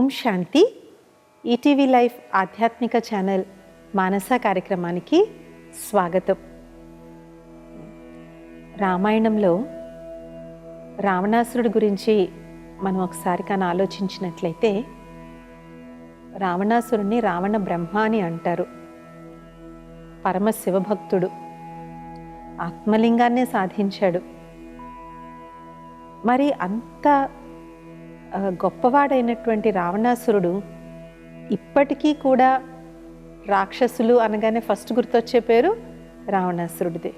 ఓం శాంతి. ETV life ఆధ్యాత్మిక channel మానస కార్యక్రమానికి స్వాగతం. రామాయణంలో రావణాసురుడి గురించి మనం ఒకసారి కానీ ఆలోచించినట్లయితే, రావణాసురుడిని రావణ బ్రహ్మ అని అంటారు. పరమ శివభక్తుడు, ఆత్మలింగాన్నే సాధించాడు. మరి అంత గొప్పవాడైనటువంటి రావణాసురుడు ఇప్పటికీ కూడా రాక్షసులు అనగానే ఫస్ట్ గుర్తొచ్చే పేరు రావణాసురుడిదే.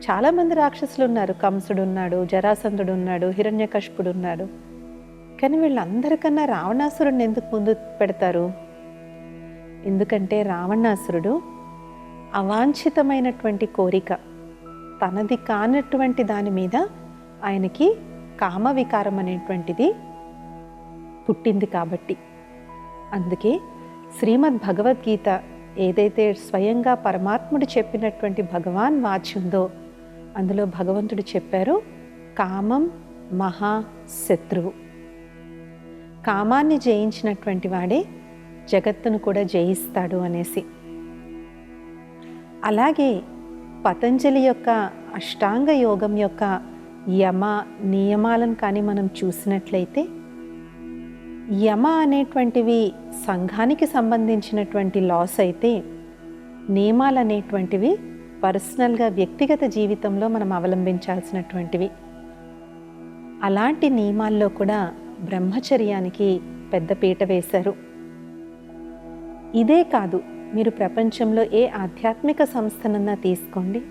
చాలామంది రాక్షసులు ఉన్నారు. కంసుడు ఉన్నాడు, జరాసంధుడు ఉన్నాడు, హిరణ్యకశిపుడు ఉన్నాడు. కానీ వీళ్ళందరికన్నా రావణాసురుడిని ఎందుకు ముందు పెడతారు? ఎందుకంటే రావణాసురుడు అవాంఛితమైనటువంటి కోరిక, తనది కానటువంటి దాని మీద ఆయనకి కామ వికారం అనేటువంటిది పుట్టింది కాబట్టి. అందుకే శ్రీమద్ భగవద్గీత ఏదైతే స్వయంగా పరమాత్ముడు చెప్పినటువంటి భగవాన్ వాచ్యుందో అందులో భగవంతుడు చెప్పారు, కామం మహాశత్రువు. కామాన్ని జయించినటువంటి వాడే జగత్తును కూడా జయిస్తాడు అనేసి. అలాగే పతంజలి యొక్క అష్టాంగ యోగం యొక్క యమ నియమాలను కానీ మనం చూసినట్లయితే, యమ అనేటువంటివి సంఘానికి సంబంధించినటువంటి లాస్ అయితే, నియమాలు అనేటువంటివి పర్సనల్గా వ్యక్తిగత జీవితంలో మనం అవలంబించాల్సినటువంటివి. అలాంటి నియమాల్లో కూడా బ్రహ్మచర్యానికి పెద్ద పీట వేశారు. ఇదే కాదు, మీరు ప్రపంచంలో ఏ ఆధ్యాత్మిక సంస్థనన్నా తీసుకోండి,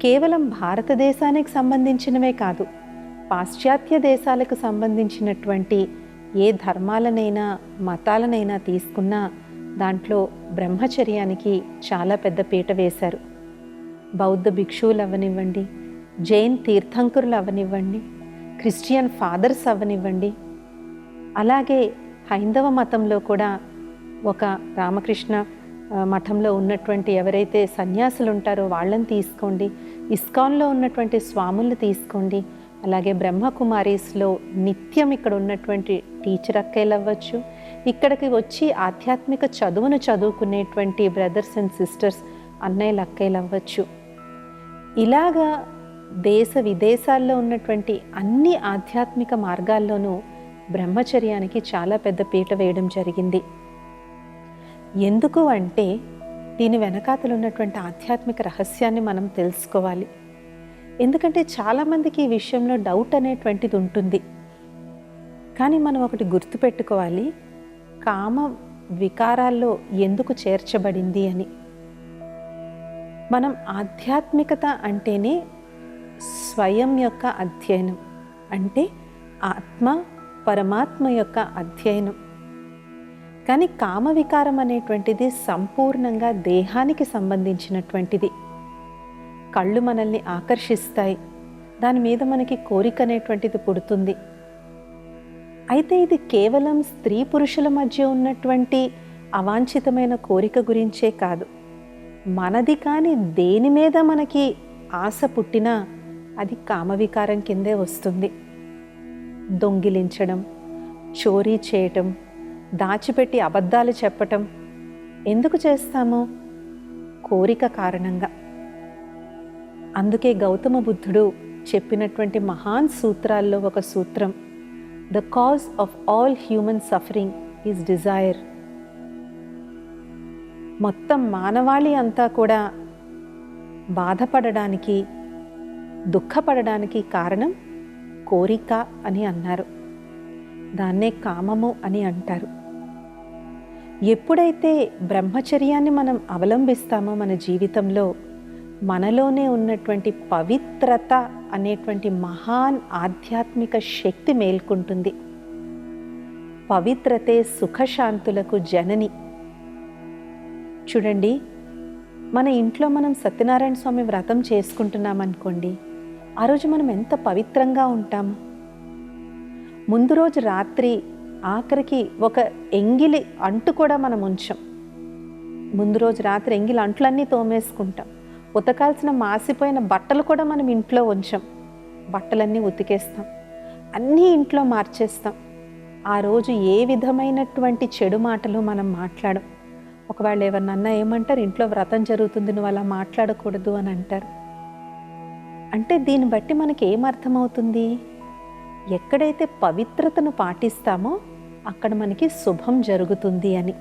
కేవలం భారతదేశానికి సంబంధించినవే కాదు, పాశ్చాత్య దేశాలకు సంబంధించినటువంటి ఏ ధర్మాలనైనా మతాలనైనా తీసుకున్నా దాంట్లో బ్రహ్మచర్యానికి చాలా పెద్ద పీట వేశారు. బౌద్ధ భిక్షువులు అవ్వనివ్వండి, జైన్ తీర్థంకరులు అవ్వనివ్వండి, క్రిస్టియన్ ఫాదర్స్ అవ్వనివ్వండి, అలాగే హైందవ మతంలో కూడా ఒక రామకృష్ణ మఠంలో ఉన్నటువంటి ఎవరైతే సన్యాసులు ఉంటారో వాళ్ళని తీసుకోండి, ఇస్కాన్లో ఉన్నటువంటి స్వాములు తీసుకోండి, అలాగే బ్రహ్మకుమారీస్లో నిత్యం ఇక్కడ ఉన్నటువంటి టీచర్ అక్కయ్యలు అవ్వచ్చు, ఇక్కడికి వచ్చి ఆధ్యాత్మిక చదువును చదువుకునేటువంటి బ్రదర్స్ అండ్ సిస్టర్స్ అన్నయ్యలు అక్కయ్యలు అవ్వచ్చు. ఇలాగా దేశ విదేశాల్లో ఉన్నటువంటి అన్ని ఆధ్యాత్మిక మార్గాల్లోనూ బ్రహ్మచర్యానికి చాలా పెద్ద పీట వేయడం జరిగింది. ఎందుకు అంటే దీని వెనకాతలు ఉన్నటువంటి ఆధ్యాత్మిక రహస్యాన్ని మనం తెలుసుకోవాలి. ఎందుకంటే చాలామందికి ఈ విషయంలో డౌట్ అనేటువంటిది ఉంటుంది. కానీ మనం ఒకటి గుర్తుపెట్టుకోవాలి, కామ వికారాల్లో ఎందుకు చేర్చబడింది అని. మనం ఆధ్యాత్మికత అంటేనే స్వయం యొక్క అధ్యయనం, అంటే ఆత్మ పరమాత్మ యొక్క అధ్యయనం. కానీ కామ వికారం అనేటువంటిది సంపూర్ణంగా దేహానికి సంబంధించినటువంటిది. కళ్ళు మనల్ని ఆకర్షిస్తాయి, దాని మీద మనకి కోరిక అనేటువంటిది పుడుతుంది. అయితే ఇది కేవలం స్త్రీ పురుషుల మధ్య ఉన్నటువంటి అవాంఛితమైన కోరిక గురించే కాదు, మనది కాని దేని మీద మనకి ఆశ పుట్టినా అది కామవికారం కిందే వస్తుంది. దొంగిలించడం, చోరీ చేయటం, దాచిపెట్టి అబద్ధాలు చెప్పటం ఎందుకు చేస్తాము? కోరిక కారణంగా. అందుకే గౌతమ బుద్ధుడు చెప్పినటువంటి మహాన్ సూత్రాల్లో ఒక సూత్రం, the cause of all human suffering is desire. మొత్తం మానవాళి అంతా కూడా బాధపడడానికి, దుఃఖపడడానికి కారణం కోరిక అని అన్నారు. దాన్నే కామము అని అంటారు. ఎప్పుడైతే బ్రహ్మచర్యాన్ని మనం అవలంబిస్తామో మన జీవితంలో, మనలోనే ఉన్నటువంటి పవిత్రత అనేటువంటి మహాన్ ఆధ్యాత్మిక శక్తి మేల్కొంటుంది. పవిత్రతే సుఖశాంతులకు జనని. చూడండి, మన ఇంట్లో మనం సత్యనారాయణ స్వామి వ్రతం చేసుకుంటున్నాం అనుకోండి, ఆ రోజు మనం ఎంత పవిత్రంగా ఉంటాము. ముందు రోజు రాత్రి ఆఖరికి ఒక ఎంగిలి అంటు కూడా మనం ఉంచాం. ముందు రోజు రాత్రి ఎంగిలి అంట్లన్నీ తోమేసుకుంటాం. ఉతకాల్సిన మాసిపోయిన బట్టలు కూడా మనం ఇంట్లో ఉంచాం. బట్టలన్నీ ఉతికేస్తాం, అన్నీ ఇంట్లో మార్చేస్తాం. ఆ రోజు ఏ విధమైనటువంటి చెడు మాటలు మనం మాట్లాడం. ఒకవేళ ఎవరినన్నా ఏమంటారు, ఇంట్లో వ్రతం జరుగుతుంది, నువ్వు అలా మాట్లాడకూడదు అని అంటారు. అంటే దీన్ని బట్టి మనకి ఏమర్థమవుతుంది? ఎక్కడైతే పవిత్రతను పాటిస్తామో అక్కడ మనకి శుభం జరుగుతుంది అని.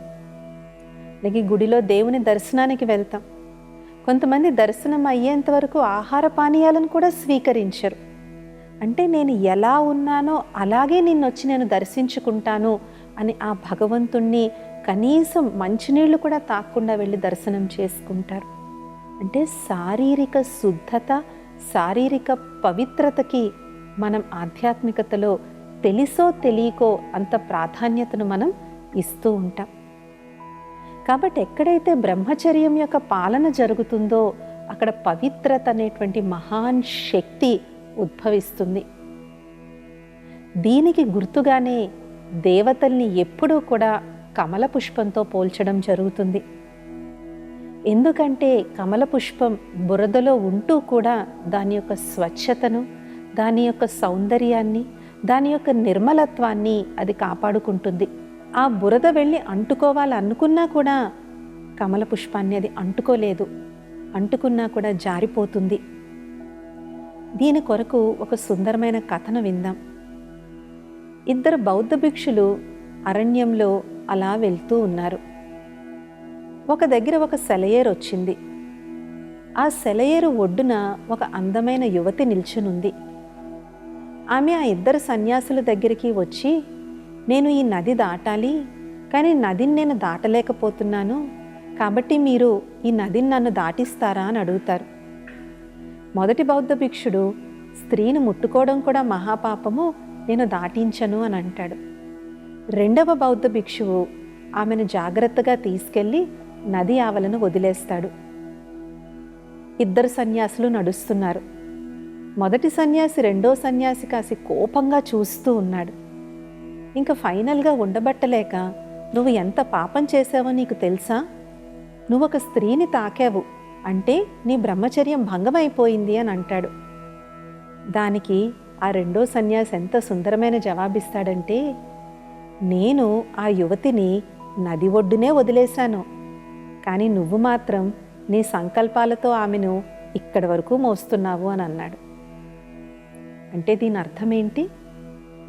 అలాగే గుడిలో దేవుని దర్శనానికి వెళ్తాం. కొంతమంది దర్శనం అయ్యేంత వరకు ఆహార పానీయాలను కూడా స్వీకరించరు. అంటే నేను ఎలా ఉన్నానో అలాగే నిన్నొచ్చి నేను దర్శించుకుంటాను అని ఆ భగవంతుణ్ణి కనీసం మంచినీళ్ళు కూడా తాక్కుండా వెళ్ళి దర్శనం చేసుకుంటారు. అంటే శారీరక శుద్ధత, శారీరక పవిత్రతకి మనం ఆధ్యాత్మికతలో తెలిసో తెలియకో అంత ప్రాధాన్యతను మనం ఇస్తూ ఉంటాం. కాబట్టి ఎక్కడైతే బ్రహ్మచర్యం యొక్క పాలన జరుగుతుందో అక్కడ పవిత్రత అనేటువంటి మహాన్ శక్తి ఉద్భవిస్తుంది. దీనికి గుర్తుగానే దేవతల్ని ఎప్పుడూ కూడా కమల పుష్పంతో పోల్చడం జరుగుతుంది. ఎందుకంటే కమల పుష్పం బురదలో ఉంటూ కూడా దాని యొక్క స్వచ్ఛతను, దాని యొక్క సౌందర్యాన్ని, దాని యొక్క నిర్మలత్వాన్ని అది కాపాడుకుంటుంది. ఆ బురద వెళ్ళి అంటుకోవాలనుకున్నా కూడా కమల పుష్పాన్ని అది అంటుకోలేదు, అంటుకున్నా కూడా జారిపోతుంది. దీని కొరకు ఒక సుందరమైన కథను విందాం. ఇద్దరు బౌద్ధ భిక్షులు అరణ్యంలో అలా వెళ్తూ ఉన్నారు. ఒక దగ్గర ఒక సెలయేరు వచ్చింది. ఆ సెలయేరు ఒడ్డున ఒక అందమైన యువతి నిల్చునుంది. ఆమె ఆ ఇద్దరు సన్యాసుల దగ్గరికి వచ్చి, నేను ఈ నది దాటాలి, కానీ నదిని నేను దాటలేకపోతున్నాను, కాబట్టి మీరు ఈ నదిని నన్ను దాటిస్తారా అని అడుగుతారు. మొదటి బౌద్ధ భిక్షుడు, స్త్రీని ముట్టుకోవడం కూడా మహాపాపము, నేను దాటించను అని అంటాడు. రెండవ బౌద్ధ భిక్షువు ఆమెను జాగ్రత్తగా తీసుకెళ్ళి నది ఆవలను వదిలేస్తాడు. ఇద్దరు సన్యాసులు నడుస్తున్నారు. మొదటి సన్యాసి రెండో సన్యాసి కాసి కోపంగా చూస్తూ ఉన్నాడు. ఇంకా ఫైనల్గా ఉండబట్టలేక, నువ్వు ఎంత పాపం చేశావో నీకు తెలుసా? నువ్వు ఒక స్త్రీని తాకావు అంటే నీ బ్రహ్మచర్యం భంగమైపోయింది అని అంటాడు. దానికి ఆ రెండో సన్యాసి ఎంత సుందరమైన జవాబిస్తాడంటే, నేను ఆ యువతిని నది ఒడ్డునే వదిలేశాను, కానీ నువ్వు మాత్రం నీ సంకల్పాలతో ఆమెను ఇక్కడి వరకు మోస్తున్నావు అని అన్నాడు. అంటే దీని అర్థం ఏంటి?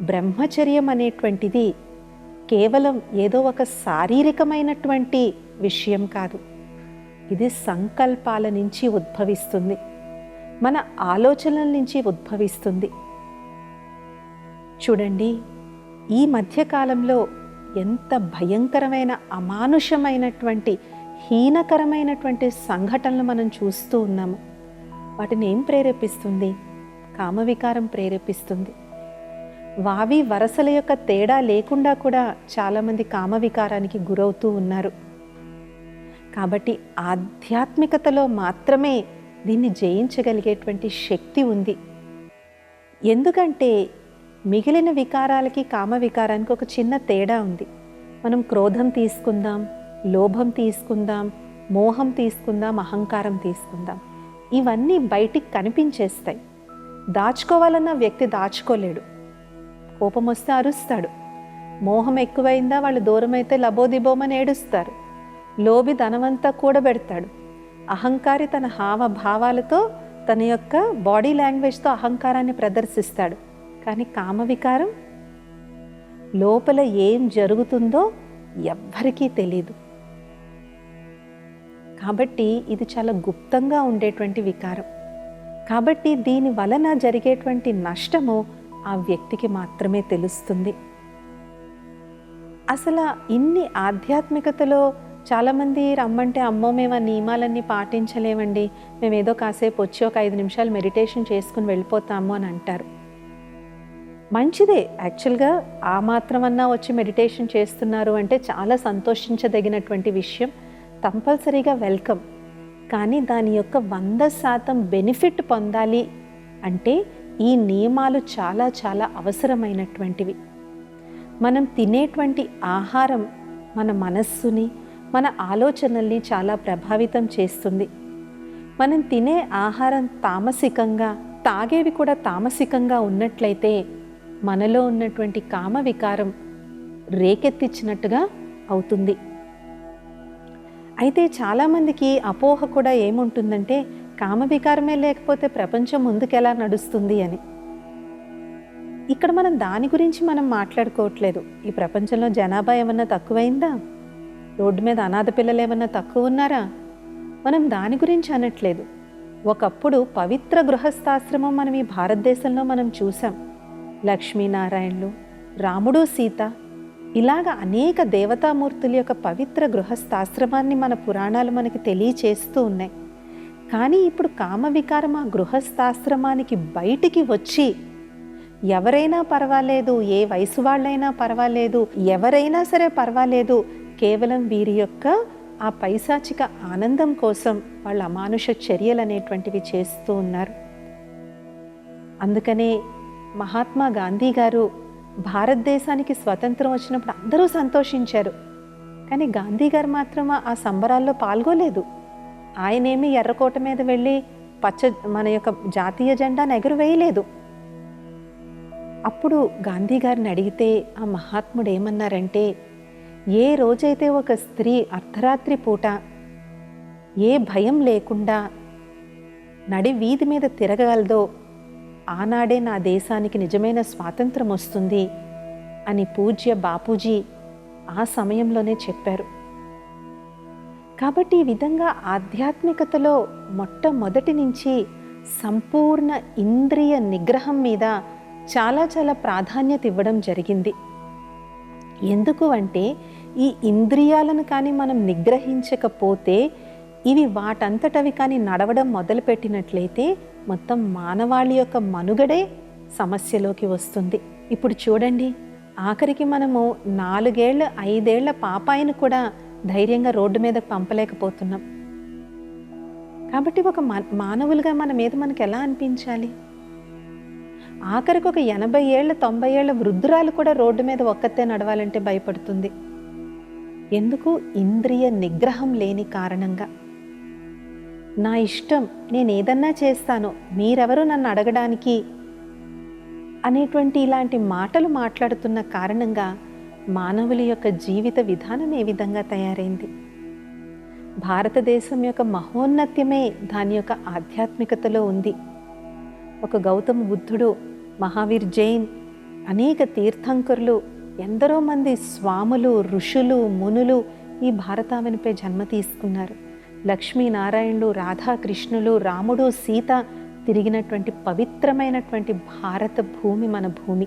బ్రహ్మచర్యం అనేటువంటిది కేవలం ఏదో ఒక శారీరకమైనటువంటి విషయం కాదు. ఇది సంకల్పాల నుంచి ఉద్భవిస్తుంది, మన ఆలోచనల నుంచి ఉద్భవిస్తుంది. చూడండి, ఈ మధ్యకాలంలో ఎంత భయంకరమైన, అమానుషమైనటువంటి, హీనకరమైనటువంటి సంఘటనలు మనం చూస్తూ ఉన్నాము. వాటిని ఏం ప్రేరేపిస్తుంది? కామవికారం ప్రేరేపిస్తుంది. వావి వరసల యొక్క తేడా లేకుండా కూడా చాలామంది కామవికారానికి గురవుతూ ఉన్నారు. కాబట్టి ఆధ్యాత్మికతలో మాత్రమే దీన్ని జయించగలిగేటువంటి శక్తి ఉంది. ఎందుకంటే మిగిలిన వికారాలకి కామవికారానికి ఒక చిన్న తేడా ఉంది. మనం క్రోధం తీసుకుందాం, లోభం తీసుకుందాం, మోహం తీసుకుందాం, అహంకారం తీసుకుందాం. ఇవన్నీ బయటికి కనిపించేస్తాయి. దాచుకోవాలన్న వ్యక్తి దాచుకోలేడు. కోపం వస్తే అరుస్తాడు. మోహం ఎక్కువైందా, వాళ్ళు దూరం అయితే లబోదిబోమని ఏడుస్తారు. లోభి ధనవంతా కూడబెడతాడు. అహంకారి తన హావభావాలతో, తన యొక్క బాడీ లాంగ్వేజ్తో అహంకారాన్ని ప్రదర్శిస్తాడు. కానీ కామవికారం లోపల ఏం జరుగుతుందో ఎవ్వరికీ తెలీదు. కాబట్టి ఇది చాలా గుప్తంగా ఉండేటువంటి వికారం. కాబట్టి దీని వలన జరిగేటువంటి నష్టము ఆ వ్యక్తికి మాత్రమే తెలుస్తుంది. అసలు ఇన్ని ఆధ్యాత్మికతలో చాలామంది రమ్మంటే, అమ్మో మేము ఆ నియమాలన్నీ పాటించలేమండి, మేమేదో కాసేపు వచ్చి ఒక 5 నిమిషాలు మెడిటేషన్ చేసుకుని వెళ్ళిపోతాము అని అంటారు. మంచిదే, యాక్చువల్గా ఆ మాత్రమన్నా వచ్చి మెడిటేషన్ చేస్తున్నారు అంటే చాలా సంతోషించదగినటువంటి విషయం, కంపల్సరీగా వెల్కమ్. కానీ దాని యొక్క 100% బెనిఫిట్ పొందాలి అంటే ఈ నియమాలు చాలా చాలా అవసరమైనటువంటివి. మనం తినేటువంటి ఆహారం మన మనస్సుని, మన ఆలోచనల్ని చాలా ప్రభావితం చేస్తుంది. మనం తినే ఆహారం తామసికంగా, తాగేవి కూడా తామసికంగా ఉన్నట్లయితే మనలో ఉన్నటువంటి కామ వికారం రేకెత్తించినట్టుగా అవుతుంది. అయితే చాలామందికి అపోహ కూడా ఏముంటుందంటే కామవికారమే లేకపోతే ప్రపంచం ముందుకెలా నడుస్తుంది అని. ఇక్కడ మనం దాని గురించి మనం మాట్లాడుకోవట్లేదు. ఈ ప్రపంచంలో జనాభా ఏమన్నా తక్కువైందా? రోడ్డు మీద అనాథ పిల్లలు ఏమన్నా తక్కువ ఉన్నారా? మనం దాని గురించి అనట్లేదు. ఒకప్పుడు పవిత్ర గృహస్థాశ్రమం మనం ఈ భారతదేశంలో మనం చూసాం. లక్ష్మీనారాయణులు, రాముడు, సీత, ఇలాగ అనేక దేవతామూర్తుల యొక్క పవిత్ర గృహస్థాశ్రమాన్ని మన పురాణాలు మనకి తెలియచేస్తూ ఉన్నాయి. కానీ ఇప్పుడు కామవికారం ఆ గృహస్థాశ్రమానికి బయటికి వచ్చి ఎవరైనా పర్వాలేదు, ఏ వయసు వాళ్ళైనా పర్వాలేదు, ఎవరైనా సరే పర్వాలేదు, కేవలం వీరి యొక్క ఆ పైశాచిక ఆనందం కోసం వాళ్ళ అమానుష చర్యలు అనేటువంటివి చేస్తూ ఉన్నారు. అందుకనే మహాత్మా గాంధీ గారు భారతదేశానికి స్వతంత్రం వచ్చినప్పుడు అందరూ సంతోషించారు. కానీ గాంధీ గారు మాత్రం ఆ సంబరాల్లో పాల్గొలేదు. ఆయనేమి ఎర్రకోట మీద వెళ్ళి మన యొక్క జాతీయ జెండాను ఎగురవేయలేదు. అప్పుడు గాంధీ గారిని అడిగితే ఆ మహాత్ముడు ఏమన్నారంటే, ఏ రోజైతే ఒక స్త్రీ అర్ధరాత్రి పూట ఏ భయం లేకుండా నడి వీధి మీద తిరగగలదో ఆనాడే నా దేశానికి నిజమైన స్వాతంత్రం వస్తుంది అని పూజ్య బాపూజీ ఆ సమయంలోనే చెప్పారు. కాబట్టి ఈ విధంగా ఆధ్యాత్మికతలో మొట్టమొదటి నుంచి సంపూర్ణ ఇంద్రియ నిగ్రహం మీద చాలా చాలా ప్రాధాన్యత ఇవ్వడం జరిగింది. ఎందుకు అంటే ఈ ఇంద్రియాలను కానీ మనం నిగ్రహించకపోతే ఇవి వాటంతటవి కానీ నడవడం మొదలుపెట్టినట్లయితే మొత్తం మానవాళి యొక్క మనుగడే సమస్యలోకి వస్తుంది. ఇప్పుడు చూడండి, ఆఖరికి మనము 4 ఏళ్ళ 5 ఏళ్ల పాపాయిని కూడా ధైర్యంగా రోడ్డు మీద పంపలేకపోతున్నాం. కాబట్టి ఒక మానవులుగా మన మీద మనకు ఎలా అనిపించాలి? ఆఖరికి ఒక 80 ఏళ్ళ 90 ఏళ్ల వృద్ధురాలు కూడా రోడ్డు మీద ఒక్కతే నడవాలంటే భయపడుతుంది. ఎందుకు? ఇంద్రియ నిగ్రహం లేని కారణంగా. నా ఇష్టం, నేను ఏదన్నా చేస్తాను, మీరెవరు నన్ను అడగడానికి అనేటువంటి ఇలాంటి మాటలు మాట్లాడుతున్న కారణంగా మానవుల యొక్క జీవిత విధానం ఏ విధంగా తయారైంది. భారతదేశం యొక్క మహోన్నత్యమే దాని యొక్క ఆధ్యాత్మికతలో ఉంది. ఒక గౌతమ బుద్ధుడు, మహావీర్ జైన్, అనేక తీర్థంకరులు, ఎందరో మంది స్వాములు, ఋషులు, మునులు ఈ భారతావనిపై జన్మ తీసుకున్నారు. లక్ష్మీనారాయణులు, రాధాకృష్ణులు, రాముడు, సీత తిరిగినటువంటి పవిత్రమైనటువంటి భారత భూమి మన భూమి.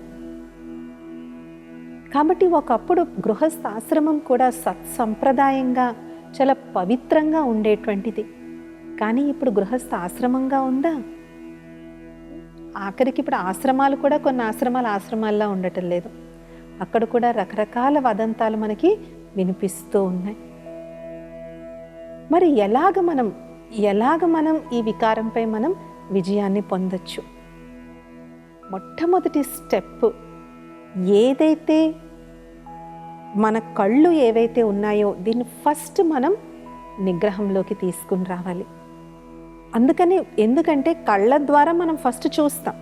కాబట్టి ఒకప్పుడు గృహస్థాశ్రమం కూడా సత్సంప్రదాయంగా చాలా పవిత్రంగా ఉండేటువంటిది. కానీ ఇప్పుడు గృహస్థ ఆశ్రమంగా ఉందా? ఆఖరికి ఇప్పుడు ఆశ్రమాలు కూడా కొన్ని ఆశ్రమాల్లా ఉండటం లేదు. అక్కడ కూడా రకరకాల వదంతాలు మనకి వినిపిస్తూ ఉన్నాయి. మరి ఎలాగ మనం ఈ వికారంపై మనం విజయాన్ని పొందొచ్చు? మొట్టమొదటి స్టెప్, ఏదైతే మన కళ్ళు ఏవైతే ఉన్నాయో దీన్ని ఫస్ట్ మనం నిగ్రహంలోకి తీసుకుని రావాలి. ఎందుకంటే కళ్ళ ద్వారా మనం ఫస్ట్ చూస్తాం.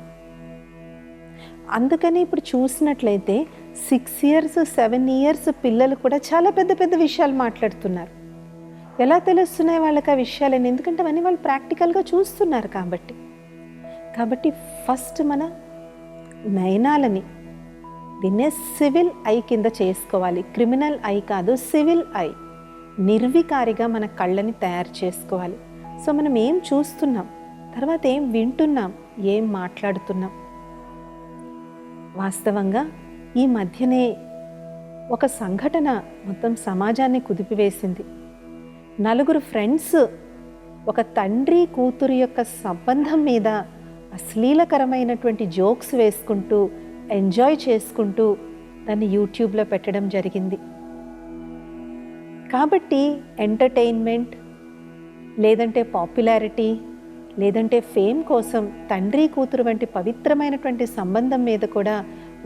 అందుకని ఇప్పుడు చూసినట్లయితే 6 years 7 years పిల్లలు కూడా చాలా పెద్ద పెద్ద విషయాలు మాట్లాడుతున్నారు. ఎలా తెలుస్తున్నాయి వాళ్ళకి ఆ విషయాలని? ఎందుకంటే అవన్నీ వాళ్ళు ప్రాక్టికల్గా చూస్తున్నారు కాబట్టి ఫస్ట్ మన నయనాలని దీన్నే సివిల్ ఐ కింద చేసుకోవాలి. క్రిమినల్ ఐ కాదు, సివిల్ ఐ. నిర్వికారిగా మన కళ్ళని తయారు చేసుకోవాలి. సో మనం ఏం చూస్తున్నాం, తర్వాత ఏం వింటున్నాం, ఏం మాట్లాడుతున్నాం. వాస్తవంగా ఈ మధ్యనే ఒక సంఘటన మొత్తం సమాజాన్ని కుదిపివేసింది. 4 ఫ్రెండ్స్ ఒక తండ్రి కూతురు యొక్క సంబంధం మీద అశ్లీలకరమైనటువంటి జోక్స్ వేసుకుంటూ, ఎంజాయ్ చేసుకుంటూ దాన్ని యూట్యూబ్లో పెట్టడం జరిగింది. కాబట్టి ఎంటర్టైన్మెంట్, లేదంటే పాపులారిటీ, లేదంటే ఫేమ్ కోసం తండ్రి కూతురు వంటి పవిత్రమైనటువంటి సంబంధం మీద కూడా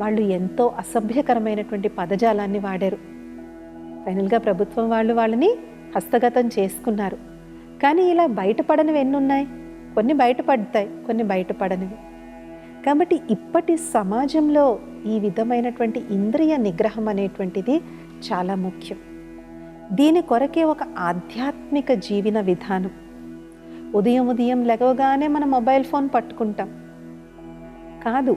వాళ్ళు ఎంతో అసభ్యకరమైనటువంటి పదజాలాన్ని వాడారు. ఫైనల్గా ప్రభుత్వం వాళ్ళని హస్తగతం చేసుకున్నారు. కానీ ఇలా బయటపడనివి ఎన్నున్నాయి? కొన్ని బయటపడతాయి, కొన్ని బయటపడనివి. కాబట్టి ఇప్పటి సమాజంలో ఈ విధమైనటువంటి ఇంద్రియ నిగ్రహం అనేటువంటిది చాలా ముఖ్యం. దీని కొరకే ఒక ఆధ్యాత్మిక జీవన విధానం. ఉదయం లెగవగానే మన మొబైల్ ఫోన్ పట్టుకుంటాం కాదు.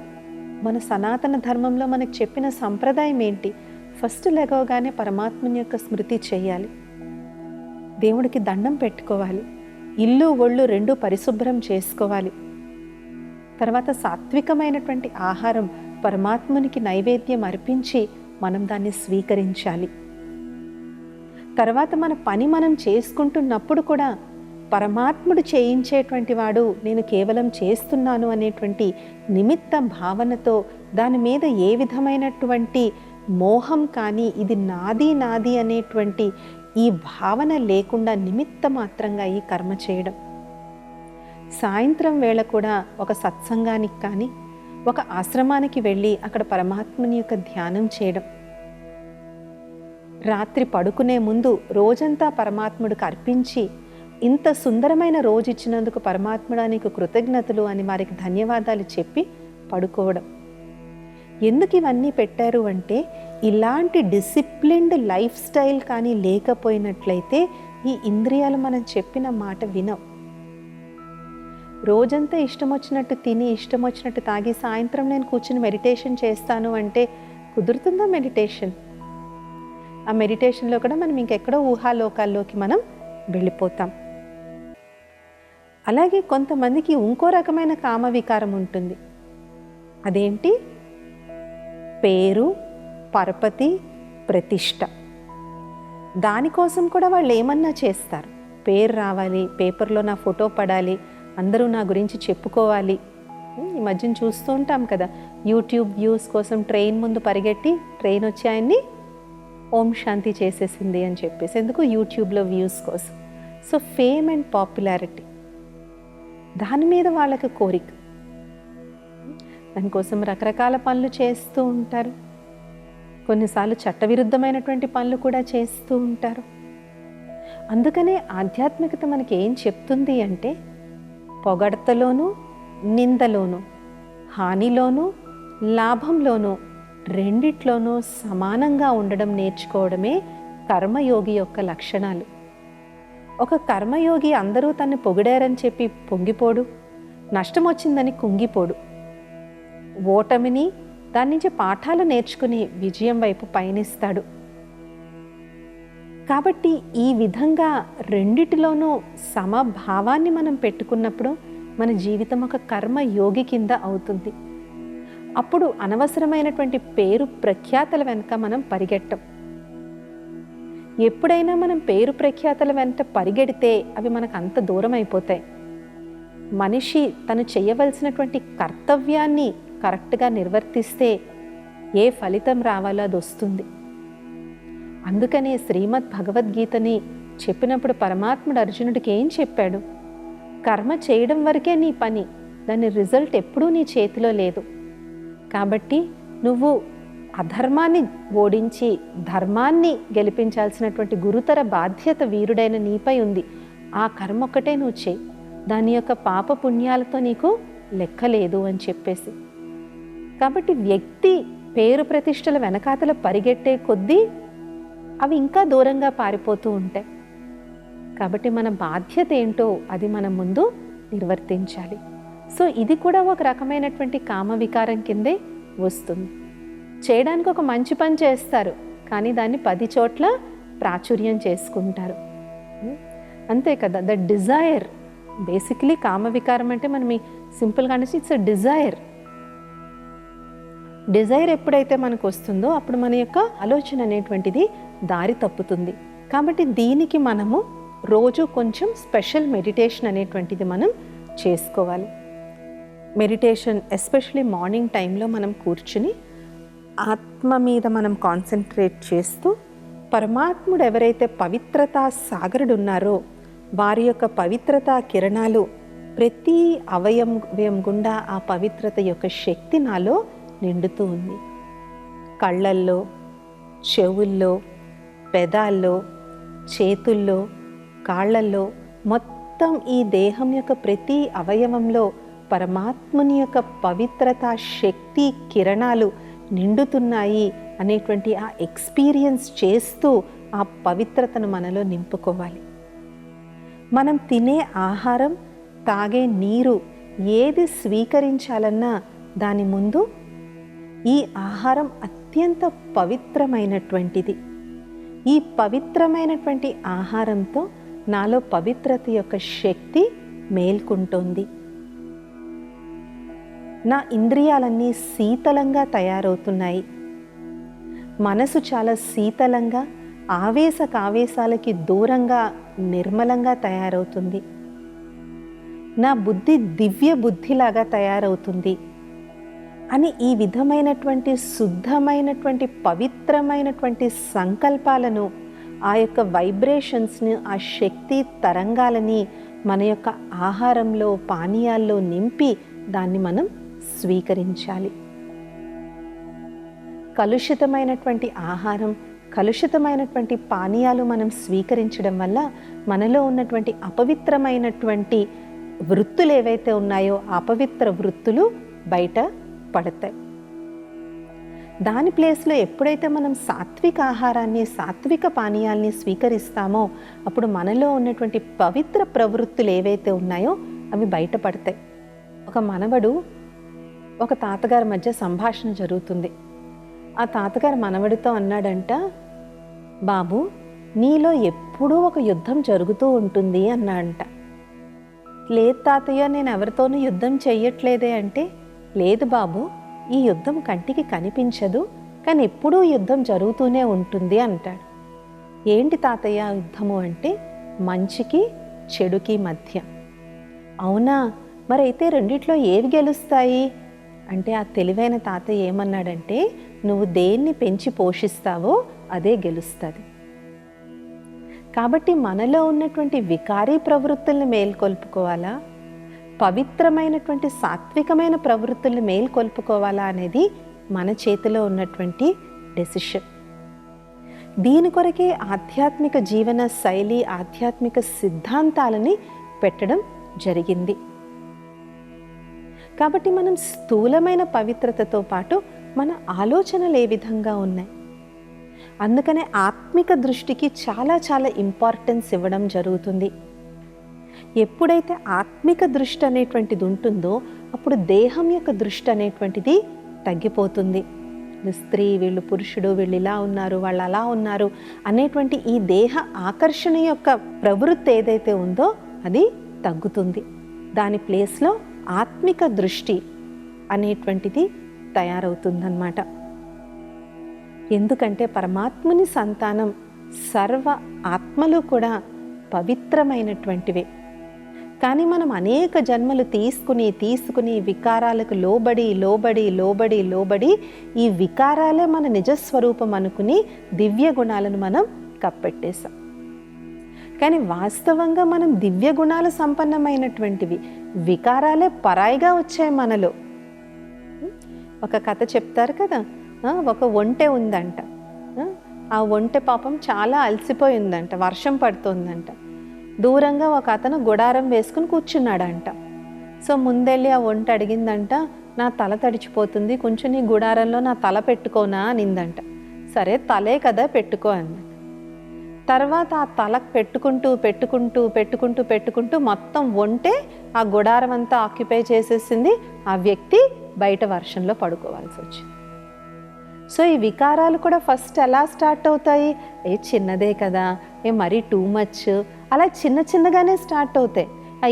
మన సనాతన ధర్మంలో మనకు చెప్పిన సంప్రదాయం ఏంటి? ఫస్ట్ లెగవగానే పరమాత్మని యొక్క స్మృతి చేయాలి, దేవుడికి దండం పెట్టుకోవాలి, ఇల్లు ఒళ్ళు రెండు పరిశుభ్రం చేసుకోవాలి. తర్వాత సాత్వికమైనటువంటి ఆహారం పరమాత్మునికి నైవేద్యం అర్పించి మనం దాన్ని స్వీకరించాలి. తర్వాత మన పని మనం చేసుకుంటున్నప్పుడు కూడా పరమాత్ముడు చేయించేటువంటి వాడు, నేను కేవలం చేస్తున్నాను అనేటువంటి నిమిత్త భావనతో, దాని మీద ఏ విధమైనటువంటి మోహం కానీ ఇది నాది నాది అనేటువంటి ఈ భావన లేకుండా నిమిత్త మాత్రంగా ఈ కర్మ చేయడం. సాయంత్రం వేళ కూడా ఒక సత్సంగానికి కానీ ఒక ఆశ్రమానికి వెళ్ళి అక్కడ పరమాత్మని యొక్క ధ్యానం చేయడం. రాత్రి పడుకునే ముందు రోజంతా పరమాత్ముడికి అర్పించి, ఇంత సుందరమైన రోజు ఇచ్చినందుకు పరమాత్ముడా నీకు కృతజ్ఞతలు అని వారికి ధన్యవాదాలు చెప్పి పడుకోవడం. ఎందుకు ఇవన్నీ పెట్టారు అంటే, ఇలాంటి డిసిప్లిన్డ్ లైఫ్ స్టైల్ కానీ లేకపోయినట్లయితే ఈ ఇంద్రియాలు మనం చెప్పిన మాట వినవు. రోజంతా ఇష్టం వచ్చినట్టు తిని ఇష్టం వచ్చినట్టు తాగి సాయంత్రం నేను కూర్చుని మెడిటేషన్ చేస్తాను అంటే కుదురుతుందా మెడిటేషన్? ఆ మెడిటేషన్లో కూడా మనం ఇంకెక్కడో ఊహాలోకాల్లోకి మనం వెళ్ళిపోతాం. అలాగే కొంతమందికి ఇంకో రకమైన కామ వికారం ఉంటుంది. అదేంటి? పేరు, పరపతి, ప్రతిష్ట. దానికోసం కూడా వాళ్ళు ఏమన్నా చేస్తారు. పేరు రావాలి, పేపర్లో నా ఫోటో పడాలి, అందరూ నా గురించి చెప్పుకోవాలి. ఈ మధ్యన చూస్తూ ఉంటాం కదా, యూట్యూబ్ వ్యూస్ కోసం ట్రైన్ ముందు పరిగెట్టి ట్రైన్ వచ్చి ఆయన్ని ఓం శాంతి చేసేసింది అని చెప్పేసి. ఎందుకు? యూట్యూబ్లో వ్యూస్ కోసం. సో ఫేమ్ అండ్ పాపులారిటీ, దాని మీద వాళ్ళకి కోరిక. దానికోసం రకరకాల పనులు చేస్తూ ఉంటారు. కొన్నిసార్లు చట్టవిరుద్ధమైనటువంటి పనులు కూడా చేస్తూ ఉంటారు. అందుకనే ఆధ్యాత్మికత మనకి ఏం చెప్తుంది అంటే, పొగడ్తలోనూ నిందలోనూ, హానిలోనూ లాభంలోనూ, రెండిట్లోనూ సమానంగా ఉండడం నేర్చుకోవడమే కర్మయోగి యొక్క లక్షణాలు. ఒక కర్మయోగి అందరూ తన్ని పొగిడారని చెప్పి పొంగిపోడు, నష్టం వచ్చిందని కుంగిపోడు. ఓటమిని దాని నుంచి పాఠాలు నేర్చుకుని విజయం వైపు పయనిస్తాడు. కాబట్టి ఈ విధంగా రెండిటిలోనూ సమభావాన్ని మనం పెట్టుకున్నప్పుడు మన జీవితం ఒక కర్మయోగి కింద అవుతుంది. అప్పుడు అనవసరమైనటువంటి పేరు ప్రఖ్యాతల వెనుక మనం పరిగెట్టం. ఎప్పుడైనా మనం పేరు ప్రఖ్యాతల వెంట పరిగెడితే అవి మనకు అంత దూరం అయిపోతాయి. మనిషి తను చేయవలసినటువంటి కర్తవ్యాన్ని కరెక్ట్గా నిర్వర్తిస్తే ఏ ఫలితం రావాలో అది వస్తుంది. అందుకనే శ్రీమద్ భగవద్గీతని చెప్పినప్పుడు పరమాత్ముడు అర్జునుడికి ఏం చెప్పాడు? కర్మ చేయడం వరకే నీ పని, దాని రిజల్ట్ ఎప్పుడూ నీ చేతిలో లేదు. కాబట్టి నువ్వు అధర్మాన్ని ఓడించి ధర్మాన్ని గెలిపించాల్సినటువంటి గురుతర బాధ్యత వీరుడైన నీపై ఉంది. ఆ కర్మ ఒక్కటే నువ్వు చేయి, దాని యొక్క పాప పుణ్యాలతో నీకు లెక్కలేదు అని చెప్పేసి. కాబట్టి వ్యక్తి పేరు ప్రతిష్టల వెనకాతల పరిగెట్టే కొద్దీ అవి ఇంకా దూరంగా పారిపోతూ ఉంటాయి. కాబట్టి మన బాధ్యత ఏంటో అది మనం ముందు నిర్వర్తించాలి. సో ఇది కూడా ఒక రకమైనటువంటి కామ వికారం కిందే వస్తుంది. చేయడానికి ఒక మంచి పని చేస్తారు, కానీ దాన్ని 10 చోట్ల ప్రాచుర్యం చేసుకుంటారు. అంతే కదా. ద డిజైర్, బేసిక్లీ కామ వికారం అంటే మనం సింపుల్గా అనేసి ఇట్స్ అ డిజైర్. డిజైర్ ఎప్పుడైతే మనకు వస్తుందో అప్పుడు మన యొక్క ఆలోచన అనేటువంటిది దారి తప్పుతుంది. కాబట్టి దీనికి మనము రోజు కొంచెం స్పెషల్ మెడిటేషన్ అనేటువంటిది మనం చేసుకోవాలి. మెడిటేషన్ ఎస్పెషలీ మార్నింగ్ టైంలో మనం కూర్చుని ఆత్మ మీద మనం కాన్సన్ట్రేట్ చేస్తూ, పరమాత్ముడు ఎవరైతే పవిత్రతా సాగరుడు ఉన్నారో వారి యొక్క పవిత్రతా కిరణాలు ప్రతి అవయవం గుండా ఆ పవిత్రత యొక్క శక్తి నాలో నిండుతూ ఉంది. కళ్ళల్లో, చెవుల్లో, పెదాల్లో, చేతుల్లో, కాళ్ళల్లో, మొత్తం ఈ దేహం యొక్క ప్రతి అవయవంలో పరమాత్ముని యొక్క పవిత్రత, శక్తి కిరణాలు నిండుతున్నాయి అనేటువంటి ఆ ఎక్స్పీరియన్స్ చేస్తూ ఆ పవిత్రతను మనలో నింపుకోవాలి. మనం తినే ఆహారం, తాగే నీరు ఏది స్వీకరించాలన్నా దాని ముందు ఈ ఆహారం అత్యంత పవిత్రమైనటువంటిది. ఈ పవిత్రమైనటువంటి ఆహారంతో నాలో పవిత్రత యొక్క శక్తి మేల్కొంటోంది. నా ఇంద్రియాలన్నీ శీతలంగా తయారవుతున్నాయి. మనసు చాలా శీతలంగా, ఆవేశాలకి దూరంగా, నిర్మలంగా తయారవుతుంది. నా బుద్ధి దివ్య బుద్ధిలాగా తయారవుతుంది అని ఈ విధమైనటువంటి శుద్ధమైనటువంటి పవిత్రమైనటువంటి సంకల్పాలను, ఆ యొక్క వైబ్రేషన్స్ని, ఆ శక్తి తరంగాలని మన యొక్క ఆహారంలో, పానీయాల్లో నింపి దాన్ని మనం స్వీకరించాలి. కలుషితమైనటువంటి ఆహారం, కలుషితమైనటువంటి పానీయాలు మనం స్వీకరించడం వల్ల మనలో ఉన్నటువంటి అపవిత్రమైనటువంటి వృత్తులు ఏవైతే ఉన్నాయో ఆ అపవిత్ర వృత్తులు బయట పడతాయి. దాని ప్లేస్లో ఎప్పుడైతే మనం సాత్విక ఆహారాన్ని, సాత్విక పానీయాల్ని స్వీకరిస్తామో అప్పుడు మనలో ఉన్నటువంటి పవిత్ర ప్రవృత్తులు ఏవైతే ఉన్నాయో అవి బయటపడతాయి. ఒక మనవడు, ఒక తాతగారి మధ్య సంభాషణ జరుగుతుంది. ఆ తాతగారు మనవడితో అన్నాడంట, బాబు నీలో ఎప్పుడూ ఒక యుద్ధం జరుగుతూ ఉంటుంది అన్నాడంట. లేదు తాతయ్య, నేను ఎవరితోనూ యుద్ధం చెయ్యట్లేదే అంటే, లేదు బాబు, ఈ యుద్ధం కంటికి కనిపించదు, కానీ ఎప్పుడూ యుద్ధం జరుగుతూనే ఉంటుంది అంటాడు. ఏంటి తాతయ్య యుద్ధము అంటే, మంచికి చెడుకి మధ్య. అవునా, మరైతే రెండిట్లో ఏవి గెలుస్తాయి అంటే ఆ తెలివైన తాతయ్య ఏమన్నాడంటే, నువ్వు దేన్ని పెంచి పోషిస్తావో అదే గెలుస్తుంది. కాబట్టి మనలో ఉన్నటువంటి వికారీ ప్రవృత్తుల్ని మేల్కొల్పుకోవాలా, పవిత్రమైనటువంటి సాత్వికమైన ప్రవృత్తుల్ని మేల్కొల్పుకోవాలా అనేది మన చేతిలో ఉన్నటువంటి డెసిషన్. దీని కొరకే ఆధ్యాత్మిక జీవన శైలి, ఆధ్యాత్మిక సిద్ధాంతాలని పెట్టడం జరిగింది. కాబట్టి మనం స్థూలమైన పవిత్రతతో పాటు మన ఆలోచనలు ఏ విధంగా ఉన్నాయి, అందుకనే ఆత్మిక దృష్టికి చాలా చాలా ఇంపార్టెన్స్ ఇవ్వడం జరుగుతుంది. ఎప్పుడైతే ఆత్మిక దృష్టి అనేటువంటిది ఉంటుందో అప్పుడు దేహం యొక్క దృష్టి అనేటువంటిది తగ్గిపోతుంది. స్త్రీ, వీళ్ళు పురుషుడు, వీళ్ళు ఇలా ఉన్నారు, వాళ్ళు అలా ఉన్నారు అనేటువంటి ఈ దేహ ఆకర్షణ యొక్క ప్రవృత్తి ఏదైతే ఉందో అది తగ్గుతుంది. దాని ప్లేస్లో ఆత్మిక దృష్టి అనేటువంటిది తయారవుతుందన్నమాట. ఎందుకంటే పరమాత్ముని సంతానం సర్వ ఆత్మలు కూడా పవిత్రమైనటువంటివే. కానీ మనం అనేక జన్మలు తీసుకుని వికారాలకు లోబడి ఈ వికారాలే మన నిజస్వరూపం అనుకుని దివ్య గుణాలను మనం కప్పెట్టేశాం. కానీ వాస్తవంగా మనం దివ్య గుణాలు సంపన్నమైనటువంటివి, వికారాలే పరాయిగా వచ్చాయి మనలో. ఒక కథ చెప్తారు కదా, ఒక ఒంటె ఉందంట. ఆ ఒంటె పాపం చాలా అలసిపోయి ఉందంట, వర్షం పడుతుందంట. దూరంగా ఒక అతను గుడారం వేసుకుని కూర్చున్నాడంట. సో ముందెళ్ళి ఆ ఒంటె అడిగిందంట, నా తల తడిచిపోతుంది, కొంచెం నీ గుడారంలో నా తల పెట్టుకోనా అనిందంట. సరే తలే కదా పెట్టుకో అన్న. తర్వాత ఆ తలకు పెట్టుకుంటూ మొత్తం ఒంటె ఆ గుడారం అంతా ఆక్యుపై చేసేసింది. ఆ వ్యక్తి బయట వర్షంలో పడుకోవాల్సి వచ్చింది. సో ఈ వికారాలు కూడా ఫస్ట్ ఎలా స్టార్ట్ అవుతాయి, చిన్నదే కదా, మరీ టూ మచ్, అలా చిన్నగానే స్టార్ట్ అవుతాయి.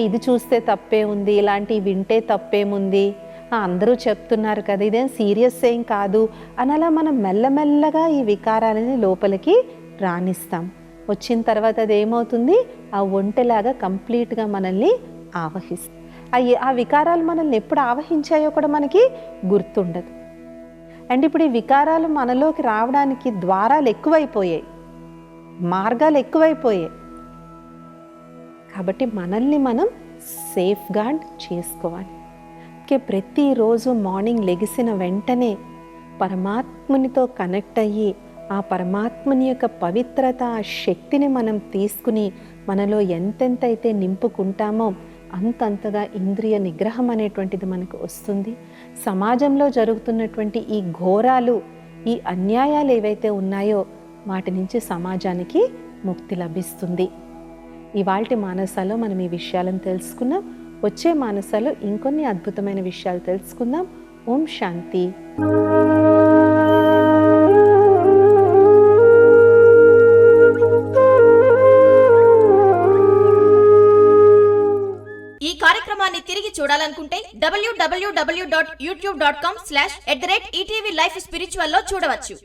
ఇది చూస్తే తప్పే ఉంది, ఇలాంటివి వింటే తప్పేముంది, అందరూ చెప్తున్నారు కదా, ఇదేం సీరియస్ ఏం కాదు అని అలా మనం మెల్లమెల్లగా ఈ వికారాలని లోపలికి రానిస్తాం. వచ్చిన తర్వాత అది ఏమవుతుంది, ఆ ఒంటెలాగా కంప్లీట్గా మనల్ని ఆవహిస్తుంది. ఆ వికారాలు మనల్ని ఎప్పుడు ఆవహించాయో కూడా మనకి గుర్తుండదు. అండ్ ఇప్పుడు ఈ వికారాలు మనలోకి రావడానికి ద్వారాలు ఎక్కువైపోయాయి, మార్గాలు ఎక్కువైపోయాయి. కాబట్టి మనల్ని మనం సేఫ్ గార్డ్ చేసుకోవాలి. ప్రతిరోజు మార్నింగ్ లెగిసిన వెంటనే పరమాత్మునితో కనెక్ట్ అయ్యి ఆ పరమాత్ముని యొక్క పవిత్రత, ఆ శక్తిని మనం తీసుకుని మనలో ఎంతెంతైతే నింపుకుంటామో అంతంతగా ఇంద్రియ నిగ్రహం అనేటువంటిది మనకు వస్తుంది. సమాజంలో జరుగుతున్నటువంటి ఈ ఘోరాలు, ఈ అన్యాయాలు ఏవైతే ఉన్నాయో వాటి నుంచి సమాజానికి ముక్తి లభిస్తుంది. ఇవాల్టి మానసాలో మనం ఈ విషయాలను తెలుసుకున్నాం. వచ్చే మానసాలో ఇంకొన్ని అద్భుతమైన విషయాలు తెలుసుకుందాం. ఓం శాంతి. ఈ కార్యక్రమాన్ని తిరిగి చూడాలనుకుంటే www.youtube.com/@ETV Life Spiritual లో చూడవచ్చు.